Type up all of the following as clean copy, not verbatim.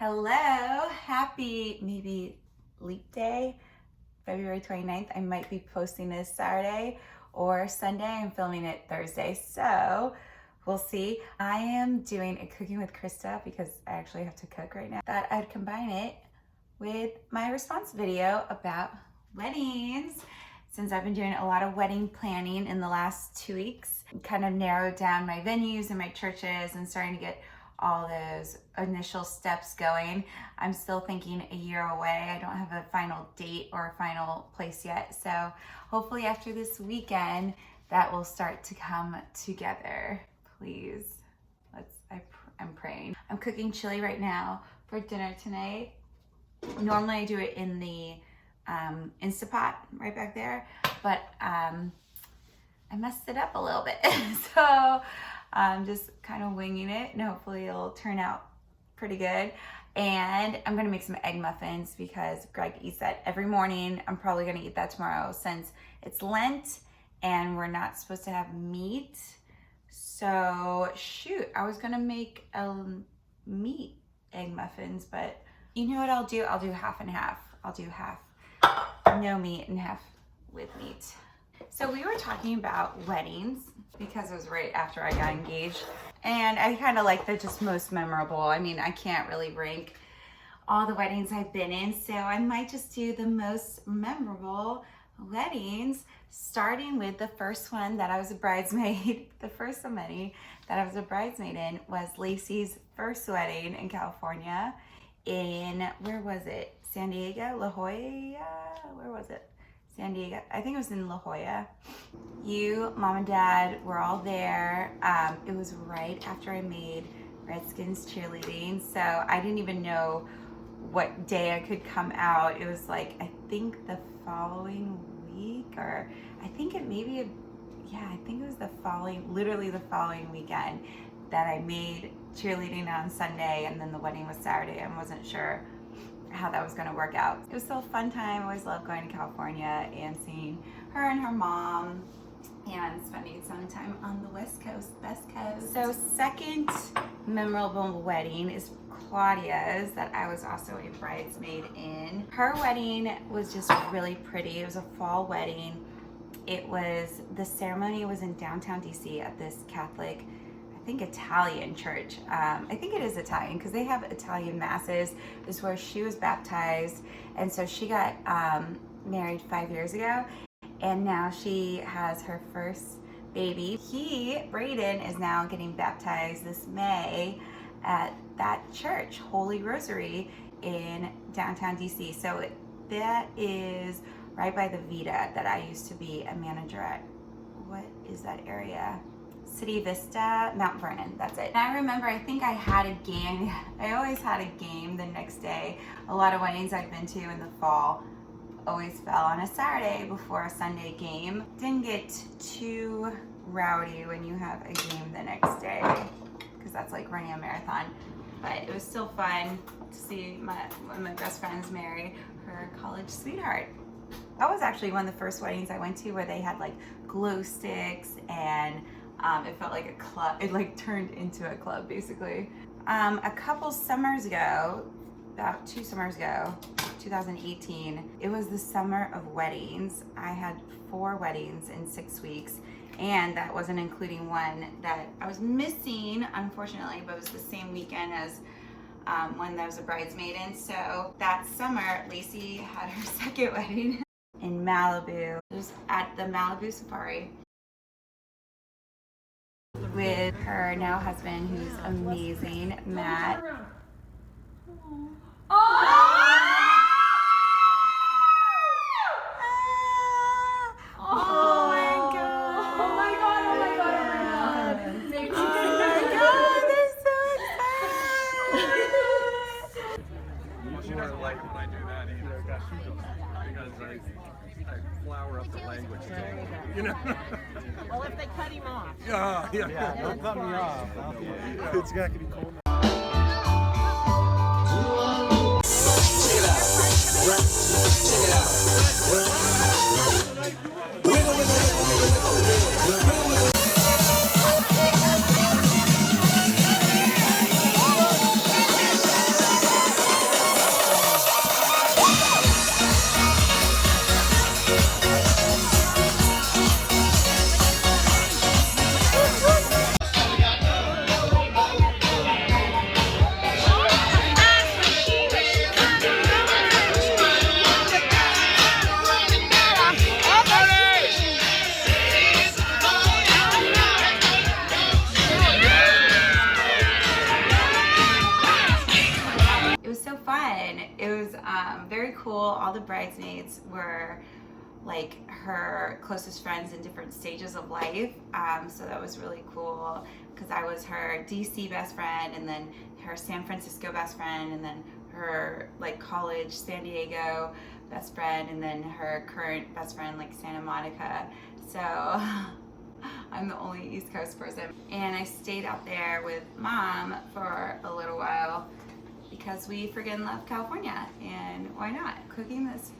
Hello, happy maybe leap day, February 29th. I might be posting this Saturday or Sunday. I'm filming it Thursday, so we'll see. I am doing a cooking with Krista because I actually have to cook right now. Thought I'd combine it with my response video about weddings. Since I've been doing a lot of wedding planning in the last 2 weeks, kind of narrowed down my venues and my churches and starting to get all those initial steps going. I'm still thinking a year away. I don't have a final date or a final place yet. So hopefully after this weekend, that will start to come together. Please, I'm praying. I'm cooking chili right now for dinner tonight. Normally I do it in the Instapot right back there, but I messed it up a little bit. So I'm just kind of winging it and hopefully it'll turn out pretty good. And I'm gonna make some egg muffins because Greg eats that every morning. I'm probably gonna eat that tomorrow since it's Lent and we're not supposed to have meat. So shoot, I was gonna make meat egg muffins, but you know what I'll do? I'll do half and half. I'll do half no meat and half with meat. So we were talking about weddings because it was right after I got engaged. And I kind of like the just most memorable. I mean, I can't really rank all the weddings I've been in, so I might just do the most memorable weddings, starting with the first one that I was a bridesmaid. The first of many that I was a bridesmaid in was Lacey's first wedding in California in, where was it? San Diego? La Jolla? Where was it? San Diego. I think it was in La Jolla. You, mom and dad were all there. It was right after I made Redskins cheerleading, so I didn't even know what day I could come out. It was like, I think the following week, or I think it maybe, I think it was literally the following weekend that I made cheerleading on Sunday and then the wedding was Saturday. I wasn't sure how that was going to work out. It was still a fun time. I always loved going to California and seeing her and her mom and spending some time on the West Coast, Best Coast. So second memorable wedding is Claudia's that I was also a bridesmaid in. Her wedding was just really pretty. It was a fall wedding. The ceremony was in downtown DC at this Catholic, I think Italian church. I think it is Italian because they have Italian masses. This is where she was baptized, and so she got married 5 years ago, and now she has her first baby. Braden, is now getting baptized this May at that church, Holy Rosary, in downtown DC. So that is right by the Vita that I used to be a manager at. What is that area? City Vista, Mount Vernon, that's it. And I remember, I think I had a game. I always had a game the next day. A lot of weddings I've been to in the fall always fell on a Saturday before a Sunday game. Didn't get too rowdy when you have a game the next day because that's like running a marathon. But it was still fun to see one of my best friends marry her college sweetheart. That was actually one of the first weddings I went to where they had like glow sticks and it felt like a club. It like turned into a club basically. A couple summers ago, about 2 summers ago, 2018, it was the summer of weddings. I had 4 weddings in 6 weeks, and that wasn't including one that I was missing, unfortunately, but it was the same weekend as one that I was a bridesmaid in. So that summer, Lacey had her second wedding in Malibu. It was at the Malibu Safari with her now husband, who's amazing, Matt. She doesn't like when I do that either, because I flower up the language. You know? Well, if they cut him off. Yeah, Don't cut me off. It's got to be cold. fun. It was very cool. All the bridesmaids were like her closest friends in different stages of life. So that was really cool because I was her DC best friend, and then her San Francisco best friend, and then her like college San Diego best friend, and then her current best friend like Santa Monica. So I'm the only East Coast person. And I stayed out there with Mom for a little while because we friggin' love California, and why not? Cooking this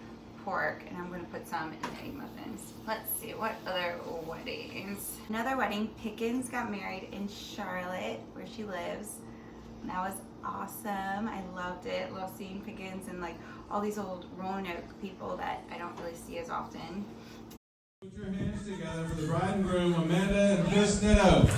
pork, and I'm gonna put some in the egg muffins. Let's see, what other weddings? Another wedding, Pickens got married in Charlotte, where she lives. And that was awesome. I loved it. Love seeing Pickens and like all these old Roanoke people that I don't really see as often. Put your hands together for the bride and groom, Amanda and Chris Nitto.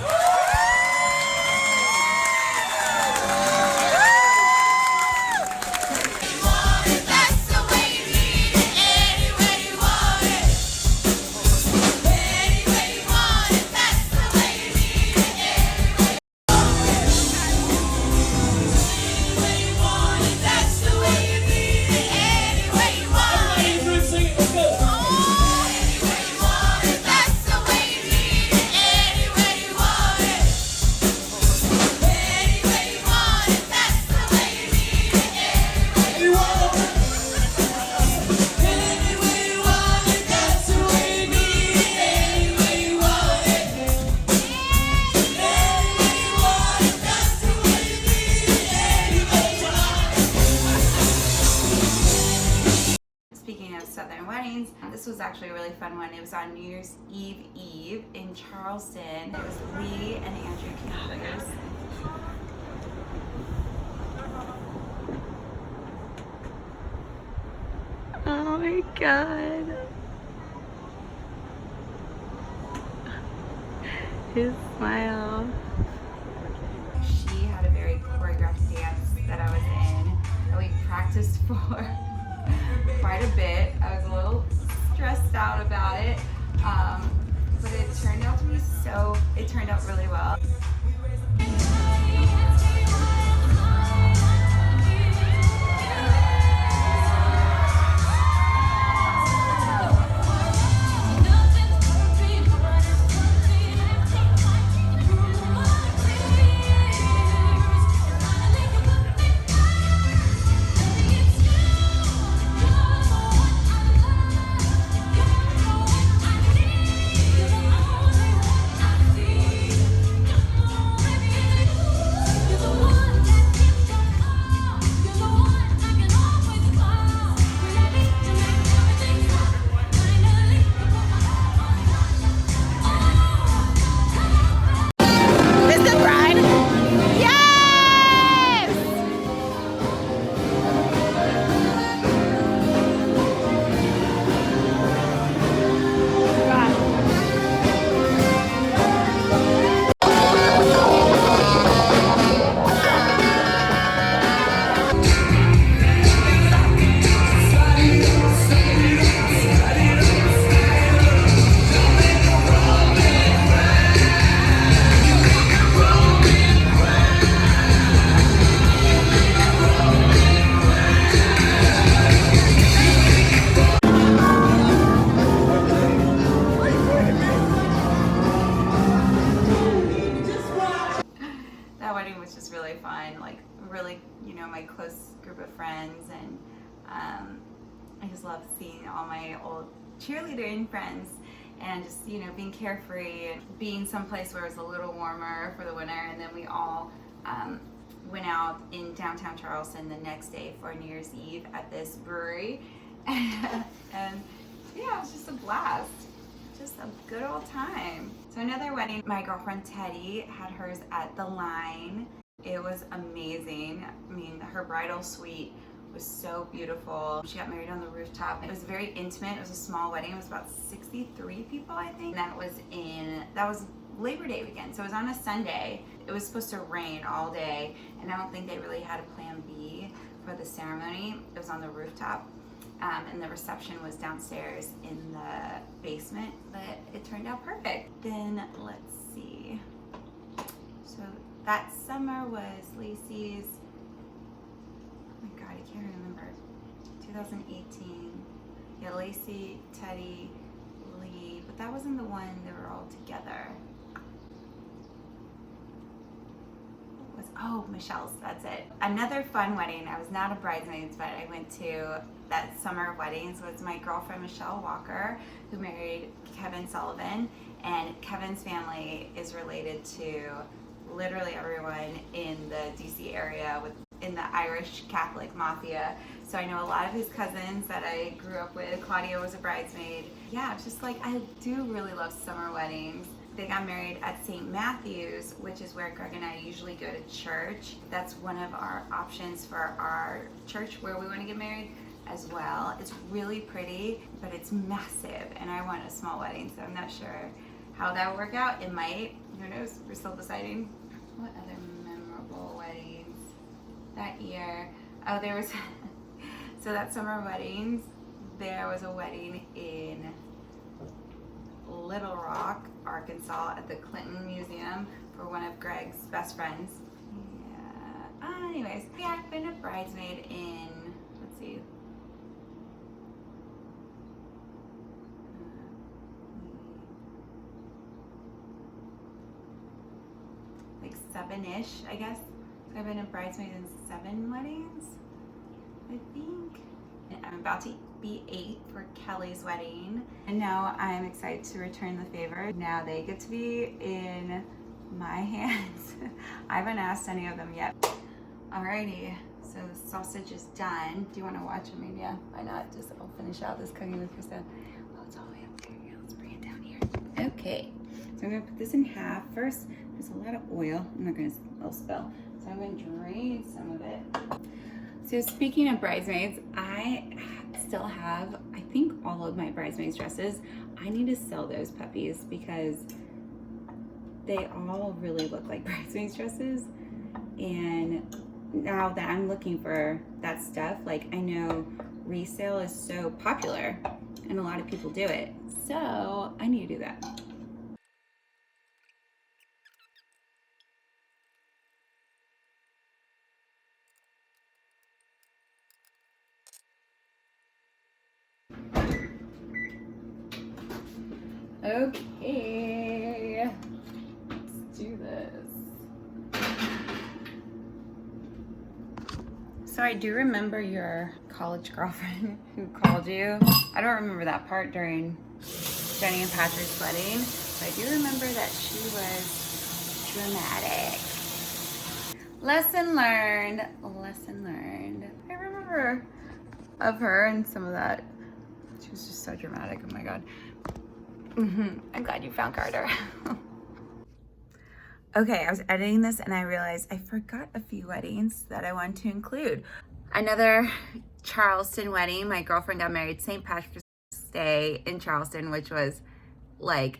Speaking of Southern weddings, this was actually a really fun one. It was on New Year's Eve in Charleston. It was Lee and Andrew Campers. Oh my God. His smile. She had a very choreographed dance that I was in that we practiced for quite a bit. I was a little stressed out about it, but it turned out really well. Really fun, like really, you know, my close group of friends, and I just love seeing all my old cheerleading friends and just, you know, being carefree and being someplace where it was a little warmer for the winter. And then we all went out in downtown Charleston the next day for New Year's Eve at this brewery and yeah, it was just a blast. Just a good old time. So another wedding, my girlfriend Teddy had hers at the Line. It was amazing. I mean, her bridal suite was so beautiful. She got married on the rooftop. It was very intimate. It was a small wedding. It was about 63 people, I think. That was Labor Day weekend. So it was on a Sunday. It was supposed to rain all day, and I don't think they really had a plan B for the ceremony. It was on the rooftop. And the reception was downstairs in the basement, but it turned out perfect. Then let's see. So that summer was Lacey's, oh my God, can't remember. 2018. Yeah, Lacey, Teddy, Lee, but that wasn't the one they were all together. Oh, Michelle's, that's it. Another fun wedding. I was not a bridesmaid, but I went to that summer of weddings was my girlfriend Michelle Walker, who married Kevin Sullivan, and Kevin's family is related to literally everyone in the DC area in the Irish Catholic Mafia. So I know a lot of his cousins that I grew up with. Claudia was a bridesmaid. Yeah, it's just like, I do really love summer weddings. They got married at St. Matthew's, which is where Greg and I usually go to church. That's one of our options for our church where we want to get married as well. It's really pretty, but it's massive, and I want a small wedding, so I'm not sure how that will work out. It might, who knows, we're still deciding. What other memorable weddings that year? Oh, there was, so that summer of weddings, there was a wedding in Little Rock, Arkansas at the Clinton Museum for one of Greg's best friends. Yeah. Anyways, yeah, I've been a bridesmaid in, let's see. Like 7-ish, I guess. So I've been a bridesmaid in 7 weddings, I think. And I'm about to be 8 for Kelly's wedding. And now I'm excited to return the favor. Now they get to be in my hands. I haven't asked any of them yet. Alrighty, so the sausage is done. Do you want to watch it, maybe? Yeah, why not? Just I'll finish out this cooking with Krista. Oh, it's all the way up there. Yeah, let's bring it down here. Okay, so I'm gonna put this in half. First, there's a lot of oil. I'm not gonna, it'll spill. So I'm gonna drain some of it. So speaking of bridesmaids, I still have, I think, all of my bridesmaids dresses. I need to sell those puppies because they all really look like bridesmaids dresses. And now that I'm looking for that stuff, like I know resale is so popular and a lot of people do it. So I need to do that. Okay, let's do this. So I do remember your college girlfriend who called you. I don't remember that part during Jenny and Patrick's wedding, but I do remember that she was dramatic. Lesson learned, lesson learned. I remember of her and some of that. She was just so dramatic, oh my God. I'm glad you found Carter. Okay, I was editing this and I realized I forgot a few weddings that I wanted to include. Another Charleston wedding. My girlfriend got married St. Patrick's Day in Charleston, which was like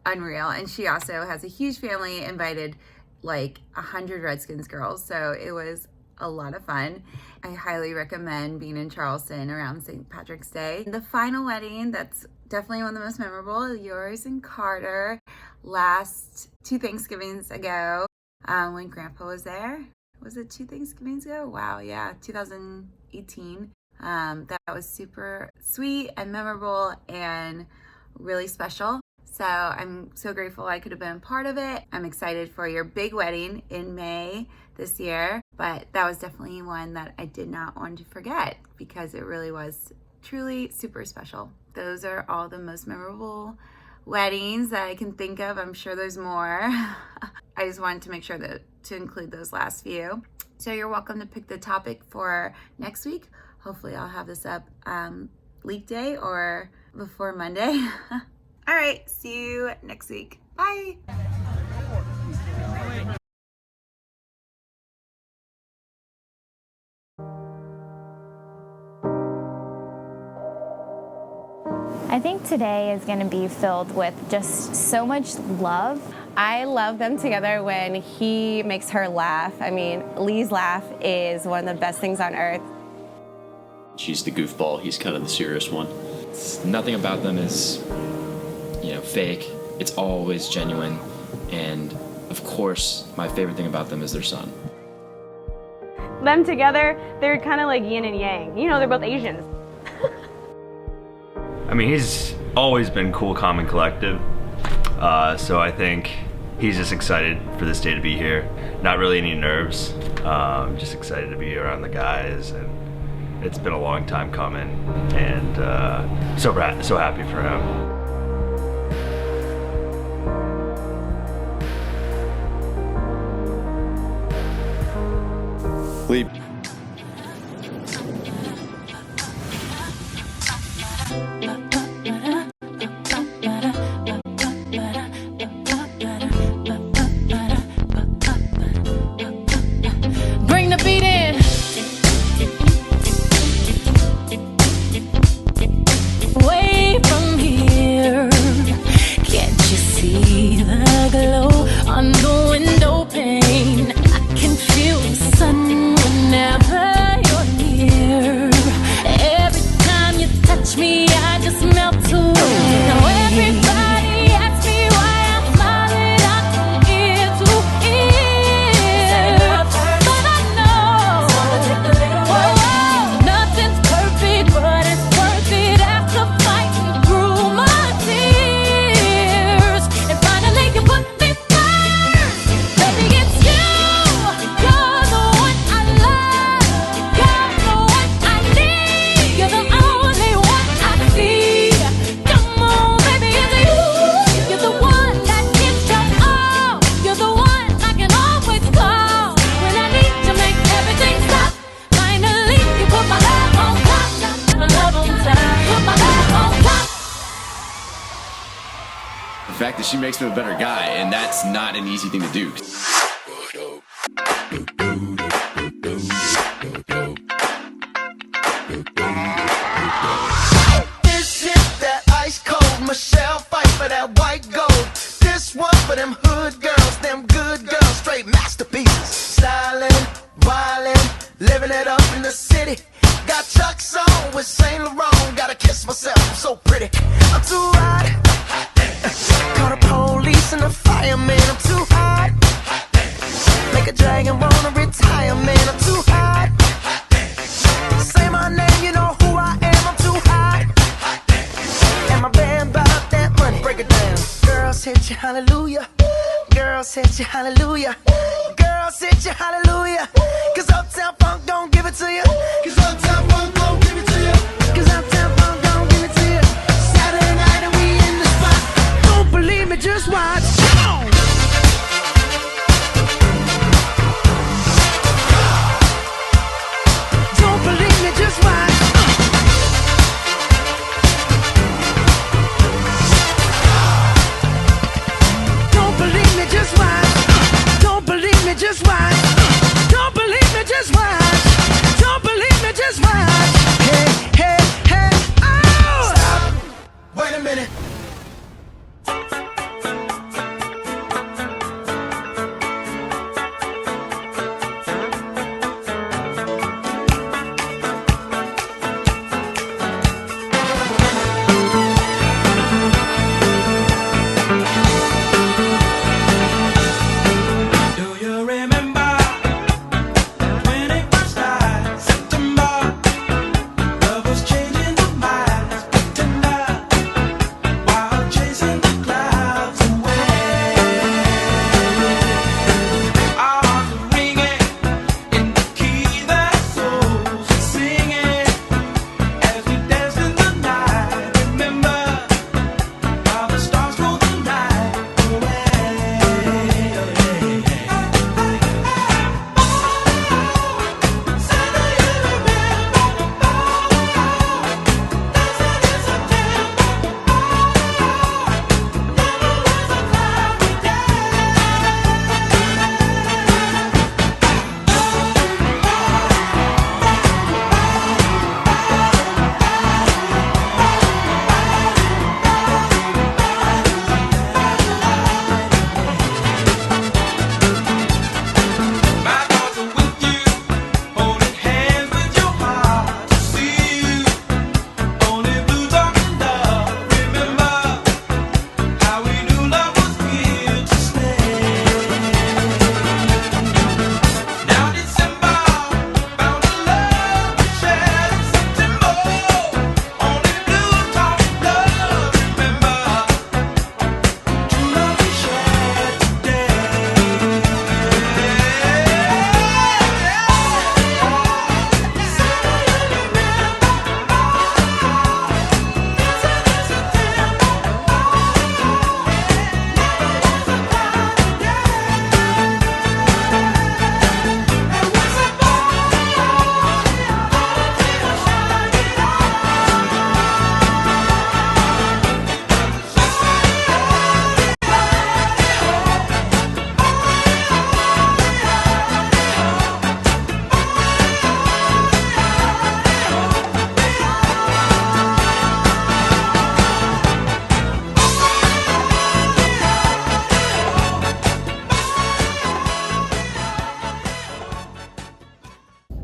unreal. And she also has a huge family, invited like 100 Redskins girls. So it was a lot of fun. I highly recommend being in Charleston around St. Patrick's Day. The final wedding, that's definitely one of the most memorable, yours and Carter, last 2 Thanksgivings ago when Grandpa was there. Was it 2 Thanksgivings ago? Wow, yeah, 2018. That was super sweet and memorable and really special. So I'm so grateful I could have been part of it. I'm excited for your big wedding in May this year, but that was definitely one that I did not want to forget because it really was truly super special. Those are all the most memorable weddings that I can think of. I'm sure there's more. I just wanted to make sure to include those last few. So you're welcome to pick the topic for next week. Hopefully I'll have this up leap day or before Monday. All right, see you next week. Bye. I think today is going to be filled with just so much love. I love them together when he makes her laugh. I mean, Lee's laugh is one of the best things on earth. She's the goofball, he's kind of the serious one. Nothing about them is, fake. It's always genuine. And of course, my favorite thing about them is their son. them together, they're kind of like yin and yang. You know, they're both Asians. I mean, he's always been cool, calm, and collective. So I think he's just excited for this day to be here. Not really any nerves. Just excited to be around the guys, and it's been a long time coming, and so happy for him. Leap. Bring the beat in. Way from here, can't you see the glow on the window pane? I can feel the sun whenever you're near. Every time you touch me, I just melt away. Now everybody asks me why I'm smiling out from ear to ear, but I know, whoa, nothing's perfect, but it's worth it after fighting through my tears. And finally you put me first, baby, it's you. You're the one I love, you're the one I need, you're the only one I see. Come on, baby, it's you. You're the one that gives your all, you're the one I can always call when I need to make everything stop. Finally, you put my love on top, my love on top, put my love on top. The fact that she makes him a better guy, and that's not an easy thing to do. This is that ice cold Michelle fight for that white gold. This one for them hood girls, them good girls, straight masterpieces. Styling, wildin', living it up in the city. Got Chuck's on with Saint Laurent. Gotta kiss myself, I'm so pretty. I'm too hot. Call the police and the fireman. I'm too hot. Make a dragon wanna retire, man. I'm too hot. Say my name, you know who I am. I'm too hot. And my band bought that money. Break it down. Girls hit you, hallelujah. Girls hit you, hallelujah. Girls hit you, hallelujah. Cause Uptown Funk don't give it to you. Cause Uptown Funk don't give it to you. Cause Uptown Funk don't give it to you. Saturday night and we in the spot. Don't believe me, just watch. Don't believe me, just watch. Don't believe me, just watch. Don't believe me, just watch. Don't believe me, just watch. Don't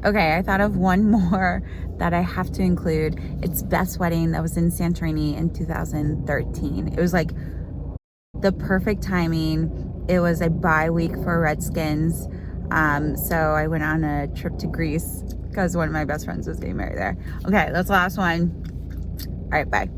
Okay, I thought of one more that I have to include. It's Beth's wedding that was in Santorini in 2013. It was like the perfect timing. It was a bye week for Redskins. So I went on a trip to Greece because one of my best friends was getting married there. Okay, that's the last one. All right, bye.